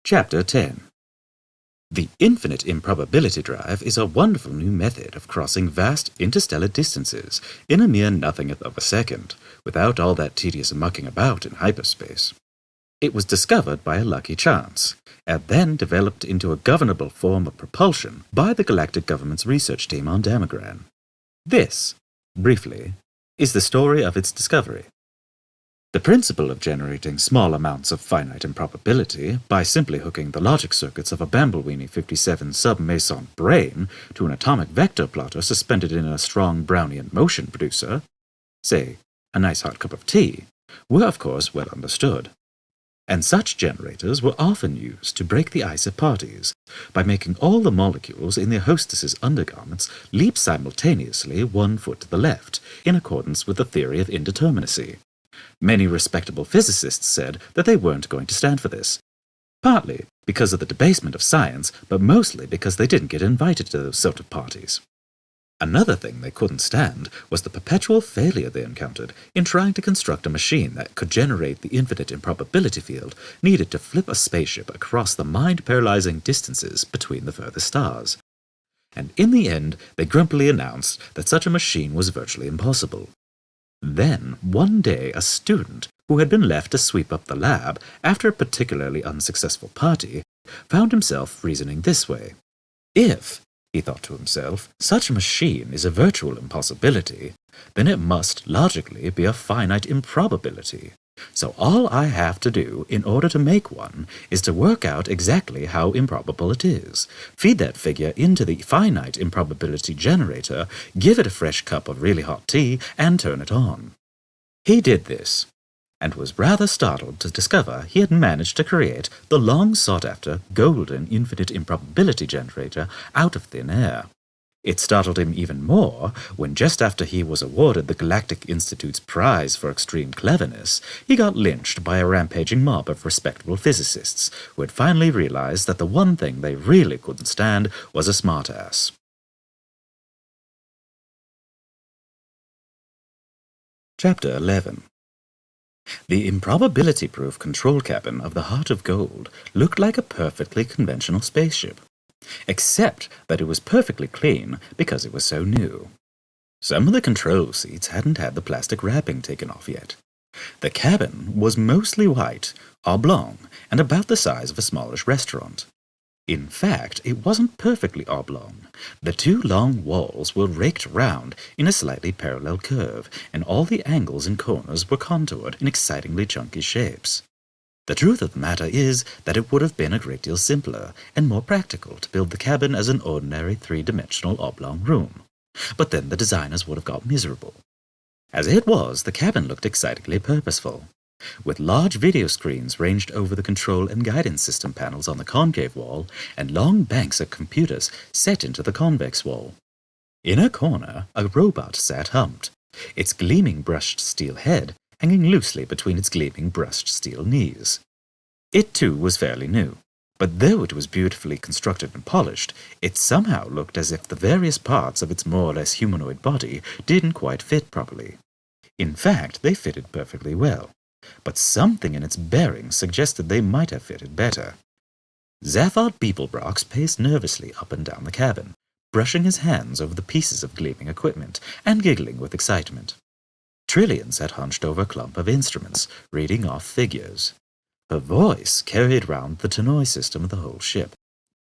Chapter 10. The infinite improbability drive is a wonderful new method of crossing vast interstellar distances in a mere nothingth of a second, without all that tedious mucking about in hyperspace. It was discovered by a lucky chance, and then developed into a governable form of propulsion by the galactic government's research team on Damagran. This, briefly, is the story of its discovery. The principle of generating small amounts of finite improbability by simply hooking the logic circuits of a Bambleweenie 57 sub-meson brain to an atomic vector plotter suspended in a strong Brownian motion producer, say, a nice hot cup of tea, were of course well understood. And such generators were often used to break the ice at parties by making all the molecules in their hostess's undergarments leap simultaneously 1 foot to the left, in accordance with the theory of indeterminacy. Many respectable physicists said that they weren't going to stand for this, partly because of the debasement of science, but mostly because they didn't get invited to those sort of parties. Another thing they couldn't stand was the perpetual failure they encountered in trying to construct a machine that could generate the infinite improbability field needed to flip a spaceship across the mind-paralyzing distances between the furthest stars. And in the end, they grumpily announced that such a machine was virtually impossible. Then, one day, a student, who had been left to sweep up the lab after a particularly unsuccessful party, found himself reasoning this way. If, he thought to himself, such a machine is a virtual impossibility, then it must, logically, be a finite improbability. So all I have to do in order to make one is to work out exactly how improbable it is, feed that figure into the finite improbability generator, give it a fresh cup of really hot tea, and turn it on. He did this, and was rather startled to discover he had managed to create the long-sought-after golden infinite improbability generator out of thin air. It startled him even more when, just after he was awarded the Galactic Institute's prize for extreme cleverness, he got lynched by a rampaging mob of respectable physicists who had finally realized that the one thing they really couldn't stand was a smartass. Chapter 11. The improbability-proof control cabin of the Heart of Gold looked like a perfectly conventional spaceship, except that it was perfectly clean because it was so new. Some of the control seats hadn't had the plastic wrapping taken off yet. The cabin was mostly white, oblong, and about the size of a smallish restaurant. In fact, it wasn't perfectly oblong. The two long walls were raked round in a slightly parallel curve, and all the angles and corners were contoured in excitingly chunky shapes. The truth of the matter is that it would have been a great deal simpler and more practical to build the cabin as an ordinary three-dimensional oblong room. But then the designers would have got miserable. As it was, the cabin looked excitingly purposeful, with large video screens ranged over the control and guidance system panels on the concave wall and long banks of computers set into the convex wall. In a corner, a robot sat humped, its gleaming brushed steel head hanging loosely between its gleaming brushed steel knees. It too was fairly new, but though it was beautifully constructed and polished, it somehow looked as if the various parts of its more or less humanoid body didn't quite fit properly. In fact, they fitted perfectly well, but something in its bearings suggested they might have fitted better. Zaphod Beeblebrox paced nervously up and down the cabin, brushing his hands over the pieces of gleaming equipment and giggling with excitement. Trillian sat hunched over a clump of instruments, reading off figures. Her voice carried round the tannoy system of the whole ship.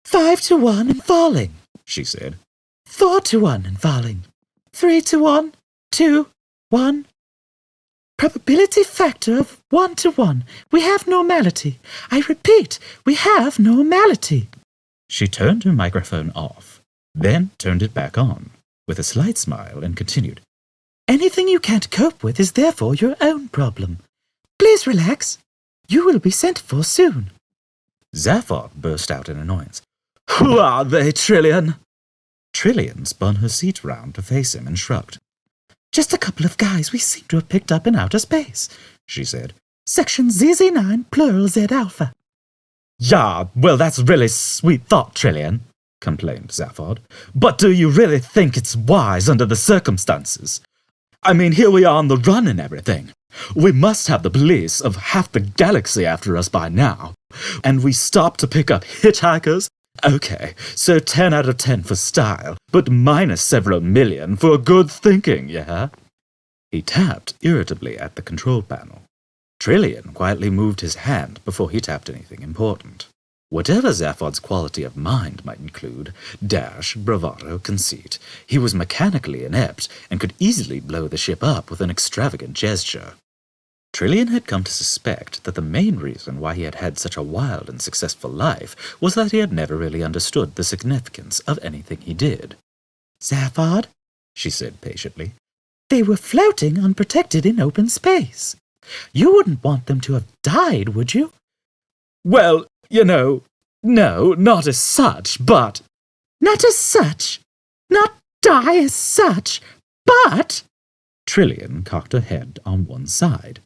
5 to 1 and falling, she said. 4 to 1 and falling. 3 to 1, 2, 1. Probability factor of 1 to 1. We have normality. I repeat, we have normality. She turned her microphone off, then turned it back on, with a slight smile, and continued. Anything you can't cope with is therefore your own problem. Please relax. You will be sent for soon. Zaphod burst out in annoyance. Who are they, Trillian? Trillian spun her seat round to face him and shrugged. Just a couple of guys we seem to have picked up in outer space, she said. Section ZZ9, plural Z alpha. Yeah, well, that's really sweet thought, Trillian, complained Zaphod. But do you really think it's wise under the circumstances? I mean, here we are on the run and everything. We must have the police of half the galaxy after us by now. And we stop to pick up hitchhikers? Okay, so 10 out of 10 for style, but minus several million for good thinking, yeah? He tapped irritably at the control panel. Trillian quietly moved his hand before he tapped anything important. Whatever Zaphod's quality of mind might include, dash, bravado, conceit, he was mechanically inept and could easily blow the ship up with an extravagant gesture. Trillian had come to suspect that the main reason why he had had such a wild and successful life was that he had never really understood the significance of anything he did. Zaphod, She said patiently. they were floating unprotected in open space. You wouldn't want them to have died, would you? Well, no, not as such, but... Not as such. Not die as such, but... Trillian cocked her head on one side.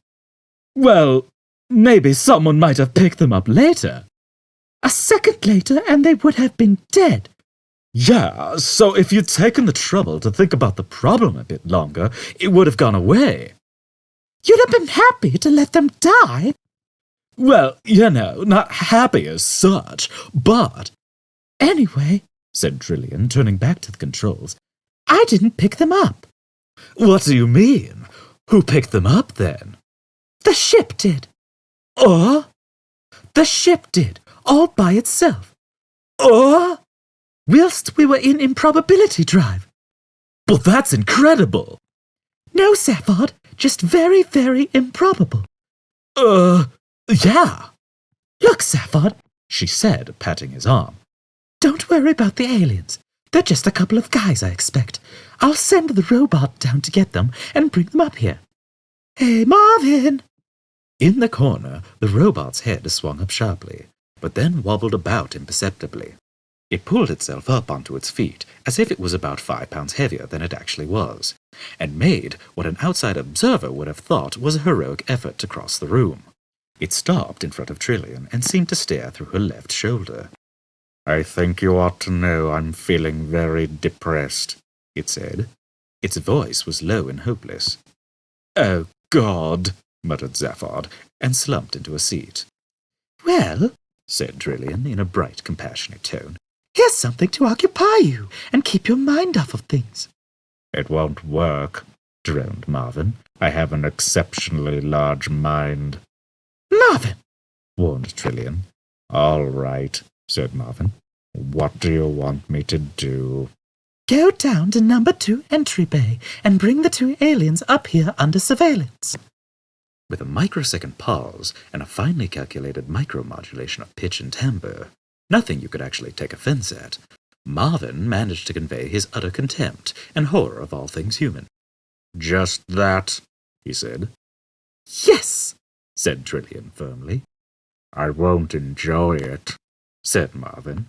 Well, maybe someone might have picked them up later. A second later and they would have been dead. Yeah, so if you'd taken the trouble to think about the problem a bit longer, it would have gone away. You'd have been happy to let them die. Well, not happy as such, but... Anyway, said Trillian, turning back to the controls. I didn't pick them up. What do you mean? Who picked them up, then? The ship did. Or? The ship did, all by itself. Or? Whilst we were in improbability drive. But that's incredible. No, Zaphod, just very, very improbable. Yeah. Look, Zaphod, She said, patting his arm. don't worry about the aliens. They're just a couple of guys, I expect. I'll send the robot down to get them and bring them up here. Hey, Marvin! In the corner, the robot's head swung up sharply, but then wobbled about imperceptibly. It pulled itself up onto its feet, as if it was about 5 pounds heavier than it actually was, and made what an outside observer would have thought was a heroic effort to cross the room. It stopped in front of Trillian and seemed to stare through her left shoulder. I think you ought to know I'm feeling very depressed, it said. Its voice was low and hopeless. Oh, God, muttered Zaphod, and slumped into a seat. Well, said Trillian in a bright, compassionate tone. here's something to occupy you and keep your mind off of things. It won't work, droned Marvin. I have an exceptionally large mind. Marvin, warned Trillian. All right, said Marvin. What do you want me to do? go down to number 2 entry bay and bring the 2 aliens up here under surveillance. With a microsecond pause and a finely calculated micromodulation of pitch and timbre, nothing you could actually take offense at, Marvin managed to convey his utter contempt and horror of all things human. Just that, he said. Yes, said Trillian firmly. I won't enjoy it, said Marvin.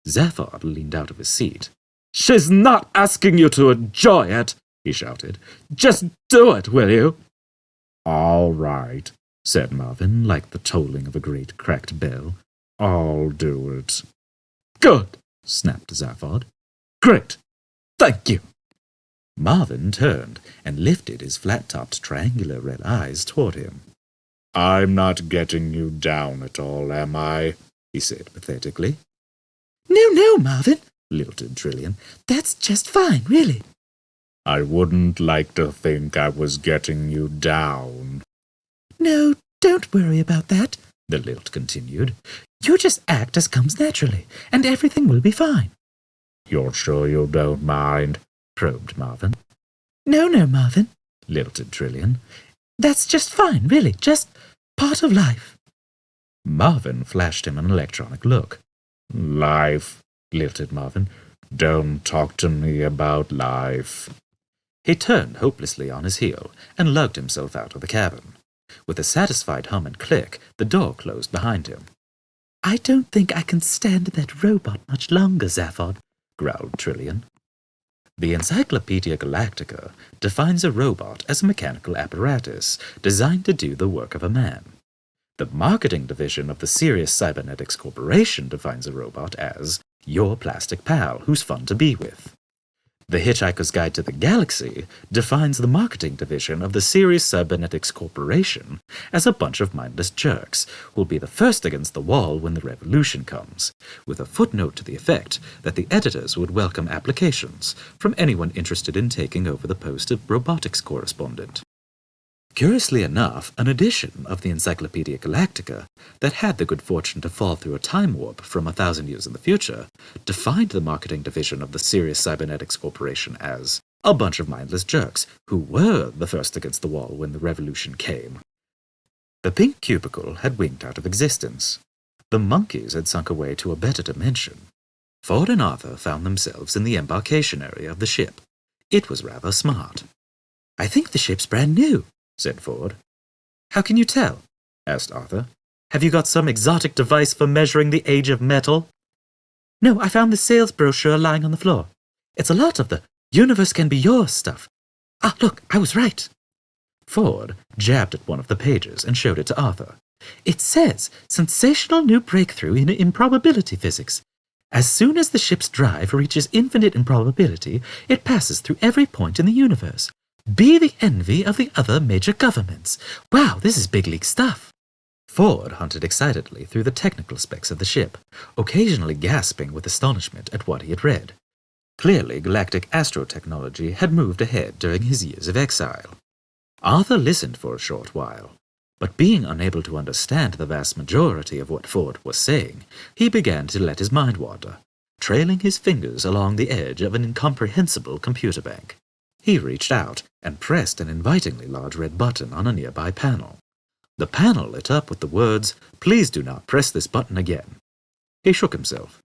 Zaphod leaned out of his seat. She's not asking you to enjoy it, he shouted. Just do it, will you? All right, said Marvin, like the tolling of a great cracked bell. I'll do it. Good, snapped Zaphod. Great. Thank you. Marvin turned and lifted his flat-topped triangular red eyes toward him. I'm not getting you down at all, am I? he said pathetically. No, Marvin, lilted Trillian. That's just fine, really. I wouldn't like to think I was getting you down. No, don't worry about that, the lilt continued. You just act as comes naturally, and everything will be fine. You're sure you don't mind? Probed Marvin. No, Marvin, lilted Trillian. That's just fine, really, just part of life. Marvin flashed him an electronic look. Life, lilted Marvin. Don't talk to me about life. He turned hopelessly on his heel and lugged himself out of the cabin. With a satisfied hum and click, the door closed behind him. I don't think I can stand that robot much longer, Zaphod, growled Trillian. The Encyclopedia Galactica defines a robot as a mechanical apparatus designed to do the work of a man. The marketing division of the Sirius Cybernetics Corporation defines a robot as your plastic pal who's fun to be with. The Hitchhiker's Guide to the Galaxy defines the marketing division of the Sirius Cybernetics Corporation as a bunch of mindless jerks who'll be the first against the wall when the revolution comes, with a footnote to the effect that the editors would welcome applications from anyone interested in taking over the post of robotics correspondent. Curiously enough, an edition of the Encyclopedia Galactica that had the good fortune to fall through a time warp from 1,000 years in the future defined the marketing division of the Sirius Cybernetics Corporation as a bunch of mindless jerks who were the first against the wall when the revolution came. The pink cubicle had winked out of existence. The monkeys had sunk away to a better dimension. Ford and Arthur found themselves in the embarkation area of the ship. It was rather smart. "I think the ship's brand new," said Ford. "How can you tell?" asked Arthur. "Have you got some exotic device for measuring the age of metal?" "No, I found the sales brochure lying on the floor. It's a lot of the universe can be yours stuff. Ah, look, I was right." Ford jabbed at one of the pages and showed it to Arthur. "It says, sensational new breakthrough in improbability physics. As soon as the ship's drive reaches infinite improbability, it passes through every point in the universe. Be the envy of the other major governments. Wow, this is big league stuff." Ford hunted excitedly through the technical specs of the ship, occasionally gasping with astonishment at what he had read. Clearly, galactic astrotechnology had moved ahead during his years of exile. Arthur listened for a short while, but being unable to understand the vast majority of what Ford was saying, he began to let his mind wander, trailing his fingers along the edge of an incomprehensible computer bank. He reached out and pressed an invitingly large red button on a nearby panel. The panel lit up with the words, "Please do not press this button again." He shook himself.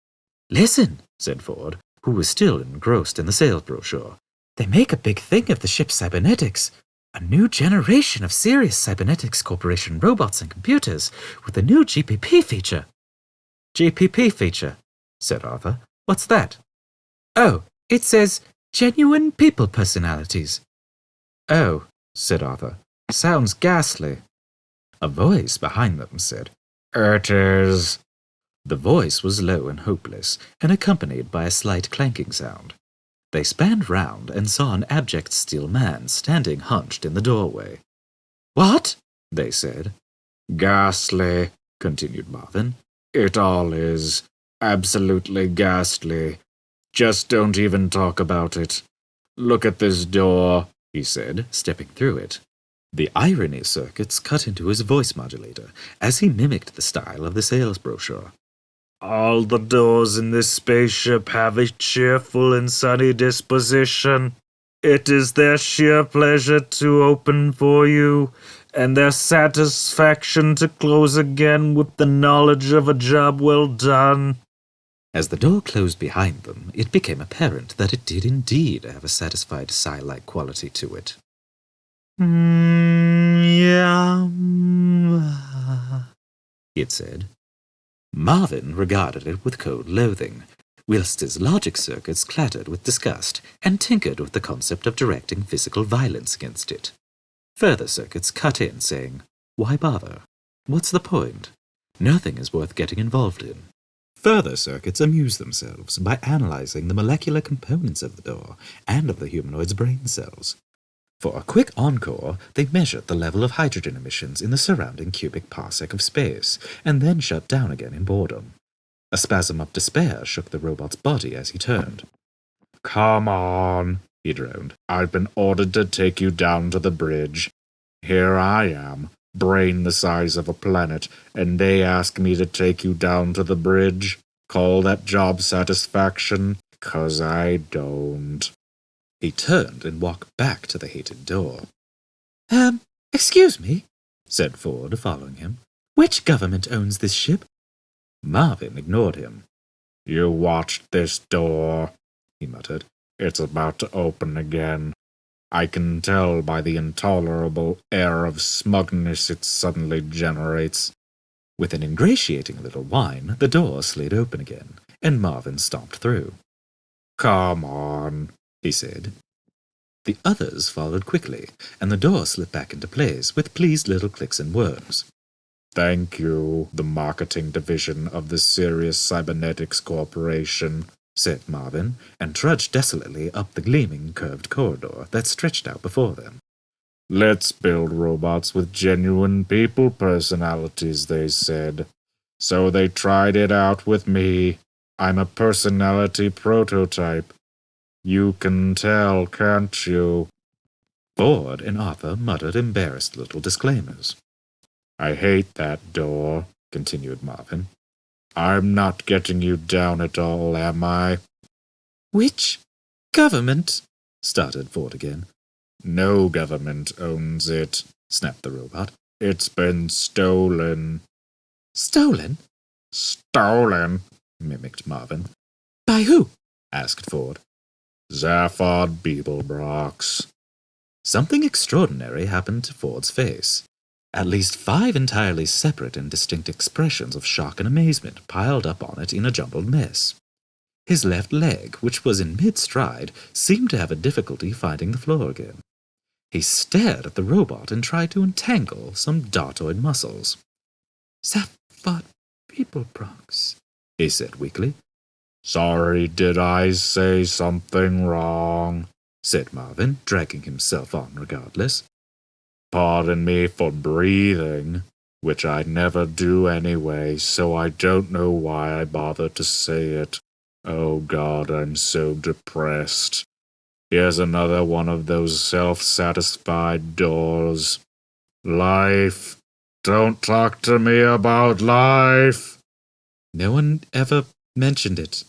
"Listen," said Ford, who was still engrossed in the sales brochure. "They make a big thing of the ship's cybernetics. A new generation of Sirius Cybernetics Corporation robots and computers with a new GPP feature." "GPP feature," said Arthur. "What's that?" "Oh, it says genuine people personalities." "Oh," said Arthur. "Sounds ghastly." A voice behind them said, It is. The voice was low and hopeless, and accompanied by a slight clanking sound. They spanned round and saw an abject steel man standing hunched in the doorway. "What?" they said. Ghastly, continued Marvin. It all is. Absolutely ghastly. Just don't even talk about it. Look at this door, he said, stepping through it. The irony circuits cut into his voice modulator as he mimicked the style of the sales brochure. All the doors in this spaceship have a cheerful and sunny disposition. It is their sheer pleasure to open for you, and their satisfaction to close again with the knowledge of a job well done. As the door closed behind them, it became apparent that it did indeed have a satisfied sigh-like quality to it. Yeah, it said. Marvin regarded it with cold loathing, whilst his logic circuits clattered with disgust and tinkered with the concept of directing physical violence against it. Further circuits cut in, saying, "Why bother? What's the point? Nothing is worth getting involved in." Further circuits amused themselves by analyzing the molecular components of the door and of the humanoid's brain cells. For a quick encore, they measured the level of hydrogen emissions in the surrounding cubic parsec of space, and then shut down again in boredom. A spasm of despair shook the robot's body as he turned. Come on, he droned. I've been ordered to take you down to the bridge. Here I am, brain the size of a planet, and they ask me to take you down to the bridge. Call that job satisfaction? 'Cause I don't. He turned and walked back to the hated door. Excuse me, said Ford, following him. Which government owns this ship? Marvin ignored him. You watched this door, he muttered. It's about to open again. I can tell by the intolerable air of smugness it suddenly generates. With an ingratiating little whine, the door slid open again, and Marvin stomped through. Come on, he said. The others followed quickly, and the door slipped back into place with pleased little clicks and whirs. Thank you, the marketing division of the Sirius Cybernetics Corporation, said Marvin, and trudged desolately up the gleaming, curved corridor that stretched out before them. Let's build robots with genuine people personalities, they said. So they tried it out with me. I'm a personality prototype. You can tell, can't you? Ford and Arthur muttered embarrassed little disclaimers. I hate that door, continued Marvin. I'm not getting you down at all, am I? Which government? Started Ford again. No government owns it, snapped the robot. It's been stolen. Stolen? Stolen, mimicked Marvin. By who? Asked Ford. Zaphod Beeblebrox. Something extraordinary happened to Ford's face. At least 5 entirely separate and distinct expressions of shock and amazement piled up on it in a jumbled mess. His left leg, which was in mid-stride, seemed to have a difficulty finding the floor again. He stared at the robot and tried to untangle some dartoid muscles. Zaphod Beeblebrox, he said weakly. Sorry, did I say something wrong? Said Marvin, dragging himself on regardless. Pardon me for breathing, which I never do anyway, so I don't know why I bother to say it. Oh God, I'm so depressed. Here's another one of those self-satisfied doors. Life. Don't talk to me about life. No one ever mentioned it,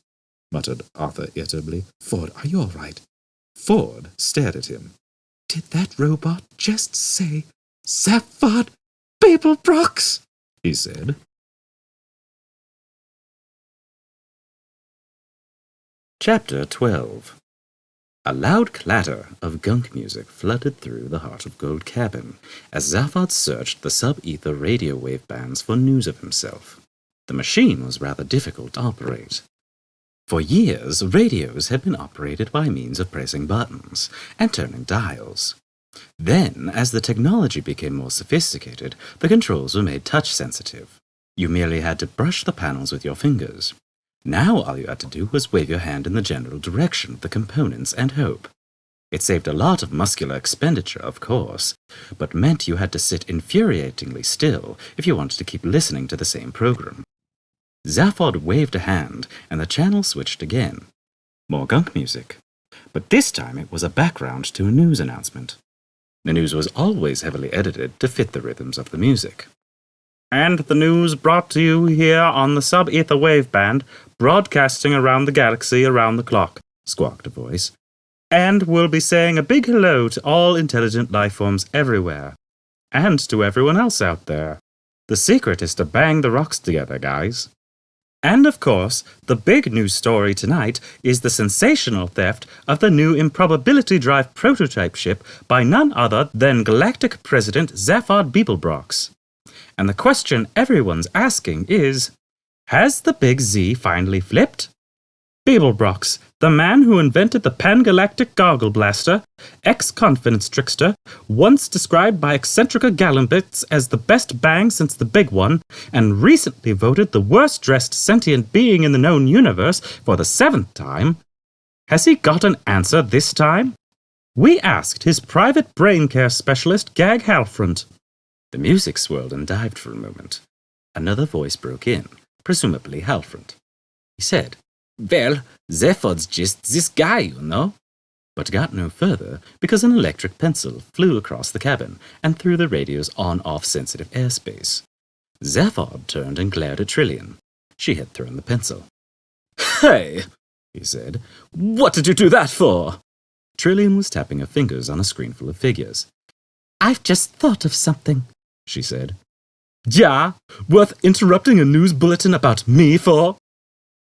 muttered Arthur irritably. Ford, are you all right? Ford stared at him. Did that robot just say Zaphod Beeblebrox? He said. Chapter 12. A loud clatter of gunk music flooded through the heart of Gold Cabin as Zaphod searched the sub-ether radio wave bands for news of himself. The machine was rather difficult to operate. For years, radios had been operated by means of pressing buttons and turning dials. Then, as the technology became more sophisticated, the controls were made touch-sensitive. You merely had to brush the panels with your fingers. Now all you had to do was wave your hand in the general direction of the components and hope. It saved a lot of muscular expenditure, of course, but meant you had to sit infuriatingly still if you wanted to keep listening to the same program. Zaphod waved a hand, and the channel switched again. More gunk music. But this time it was a background to a news announcement. The news was always heavily edited to fit the rhythms of the music. And the news brought to you here on the sub-ether wave band, broadcasting around the galaxy around the clock, squawked a voice. And we'll be saying a big hello to all intelligent life forms everywhere. And to everyone else out there. The secret is to bang the rocks together, guys. And of course, the big news story tonight is the sensational theft of the new improbability drive prototype ship by none other than Galactic President Zaphod Beeblebrox. And the question everyone's asking is, has the Big Z finally flipped? Beeblebrox, the man who invented the pan-galactic goggle blaster, ex-confidence trickster, once described by eccentrica Galambits as the best bang since the big one, and recently voted the worst-dressed sentient being in the known universe for the 7th time. Has he got an answer this time? We asked his private brain care specialist, Gag Halfront. The music swirled and dived for a moment. Another voice broke in, presumably Halfront. He said, Well, Zaphod's just this guy, you know. But got no further because an electric pencil flew across the cabin and through the radio's on-off sensitive airspace. Zaphod turned and glared at Trillian. She had thrown the pencil. Hey, he said, what did you do that for? Trillian was tapping her fingers on a screen full of figures. I've just thought of something, she said. Yeah, worth interrupting a news bulletin about me for?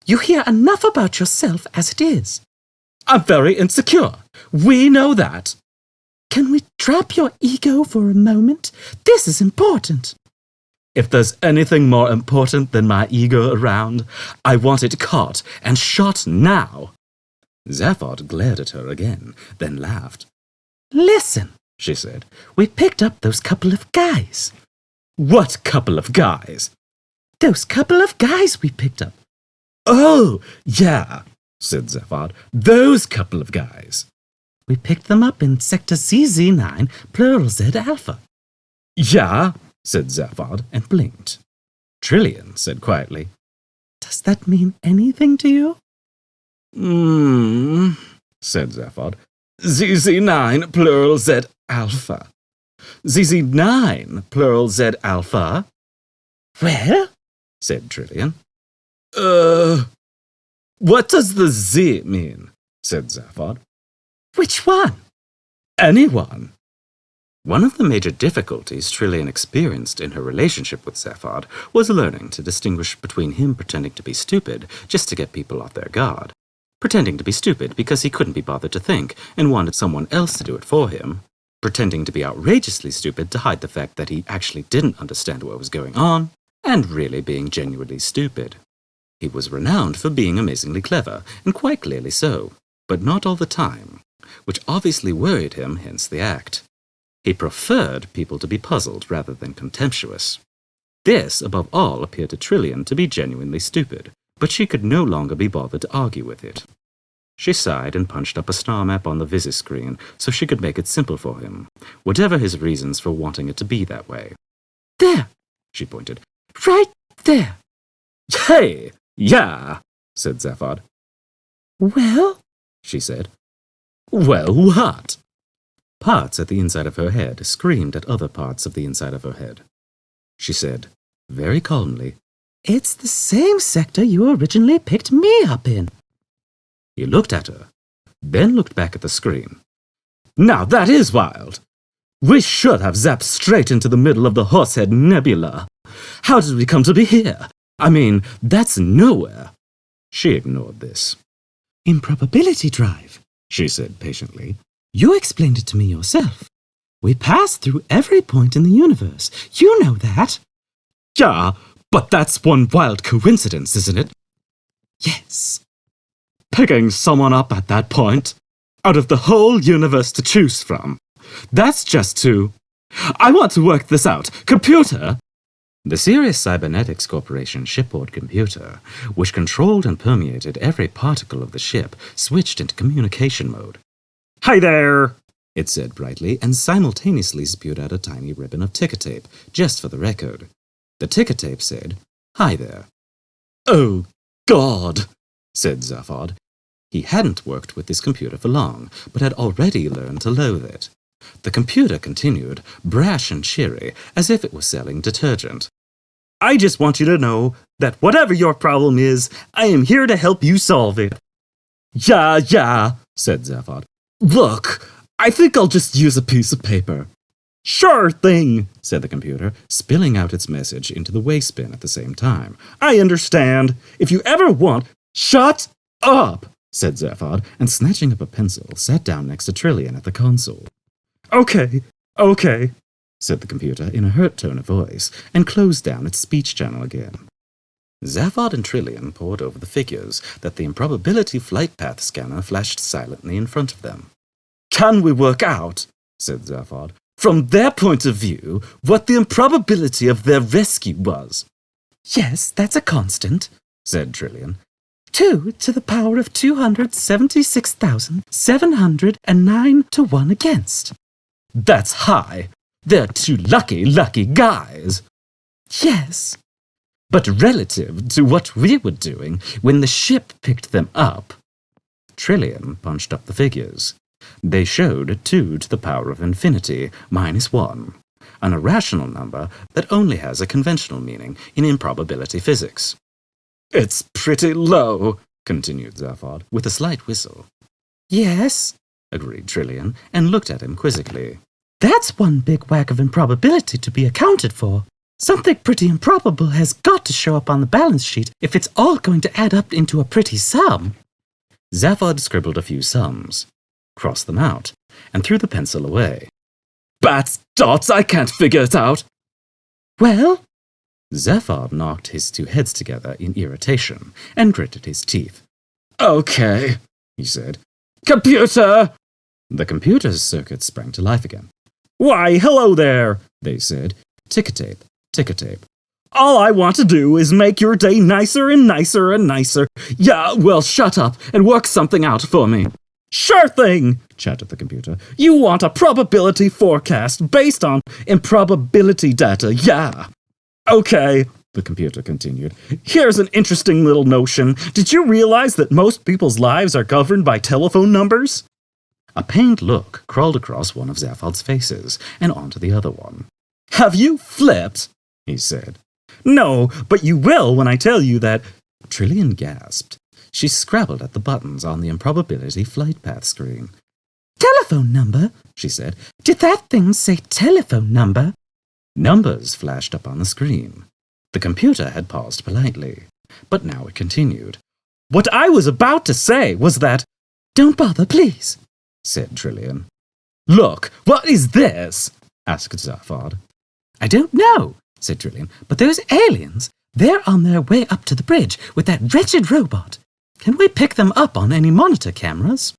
You hear enough about yourself as it is. I'm very insecure. We know that. Can we drop your ego for a moment? This is important. If there's anything more important than my ego around, I want it caught and shot now. Zaphod glared at her again, then laughed. Listen, she said, we picked up those couple of guys. What couple of guys? Those couple of guys we picked up. Oh, yeah, said Zaphod. Those couple of guys. We picked them up in Sector ZZ9, plural Z Alpha. Yeah, said Zaphod, and blinked. Trillian said quietly, Does that mean anything to you? Said Zaphod. ZZ9, plural Z Alpha. ZZ9, plural Z Alpha. Well, Said Trillian. What does the Z mean? Said Zaphod. which one? Anyone. One of the major difficulties Trillian experienced in her relationship with Zaphod was learning to distinguish between him pretending to be stupid just to get people off their guard, pretending to be stupid because he couldn't be bothered to think and wanted someone else to do it for him, pretending to be outrageously stupid to hide the fact that he actually didn't understand what was going on, and really being genuinely stupid. He was renowned for being amazingly clever, and quite clearly so, but not all the time, which obviously worried him, hence the act. He preferred people to be puzzled rather than contemptuous. This, above all, appeared to Trillian to be genuinely stupid, but she could no longer be bothered to argue with it. She sighed and punched up a star map on the visit screen so she could make it simple for him, whatever his reasons for wanting it to be that way. There, She pointed. right there. Hey, yeah, said Zaphod. Well, She said. Well, what? Parts at the inside of her head screamed at other parts of the inside of her head. She said, very calmly, it's the same sector you originally picked me up in. He looked at her, then looked back at the screen. Now that is wild. We should have zapped straight into the middle of the Horsehead Nebula. How did we come to be here? I mean, that's nowhere. She ignored this. Improbability drive, She said patiently. You explained it to me yourself. We pass through every point in the universe. You know that. Yeah, but that's one wild coincidence, isn't it? Yes. Picking someone up at that point, out of the whole universe to choose from. That's just too... I want to work this out. Computer! The Sirius Cybernetics Corporation shipboard computer, which controlled and permeated every particle of the ship, switched into communication mode. Hi there! It said brightly, and simultaneously spewed out a tiny ribbon of ticker tape, just for the record. The ticker tape said, Hi there. Oh, God, said Zaphod. He hadn't worked with this computer for long, but had already learned to loathe it. The computer continued, brash and cheery, as if it was selling detergent. I just want you to know that whatever your problem is, I am here to help you solve it. Yeah, said Zaphod. Look, I think I'll just use a piece of paper. Sure thing, said the computer, spilling out its message into the waste bin at the same time. I understand. If you ever want... Shut up, said Zaphod, and snatching up a pencil, sat down next to Trillian at the console. Okay, said the computer in a hurt tone of voice, and closed down its speech channel again. Zaphod and Trillian pored over the figures that the improbability flight path scanner flashed silently in front of them. Can we work out, said Zaphod, from their point of view, what the improbability of their rescue was? Yes, that's a constant, said Trillian. 2 to the power of 276,709 to 1 against. That's high. They're two lucky guys. Yes. But relative to what we were doing when the ship picked them up. Trillian punched up the figures. They showed 2 to the power of infinity minus 1, an irrational number that only has a conventional meaning in improbability physics. It's pretty low, continued Zaphod, with a slight whistle. Yes, agreed Trillian, and looked at him quizzically. That's one big whack of improbability to be accounted for. Something pretty improbable has got to show up on the balance sheet if it's all going to add up into a pretty sum. Zaphod scribbled a few sums, crossed them out, and threw the pencil away. Bats, dots, I can't figure it out. Well? Zaphod knocked his 2 heads together in irritation and gritted his teeth. Okay, he said. Computer! The computer's circuits sprang to life again. Why, hello there, they said. Ticker tape, ticker tape. All I want to do is make your day nicer and nicer and nicer. Yeah, well, shut up and work something out for me. Sure thing, chattered the computer. You want a probability forecast based on improbability data, yeah. Okay, the computer continued. Here's an interesting little notion. Did you realize that most people's lives are governed by telephone numbers? A pained look crawled across one of Zaphod's faces and onto the other one. Have you flipped? He said. No, but you will when I tell you that... Trillian gasped. She scrabbled at the buttons on the improbability flight path screen. Telephone number, she said. Did that thing say telephone number? Numbers flashed up on the screen. The computer had paused politely, but now it continued. What I was about to say was that... Don't bother, please, said Trillian. Look, what is this? Asked Zaphod. I don't know, said Trillian, but those aliens, they're on their way up to the bridge with that wretched robot. Can we pick them up on any monitor cameras?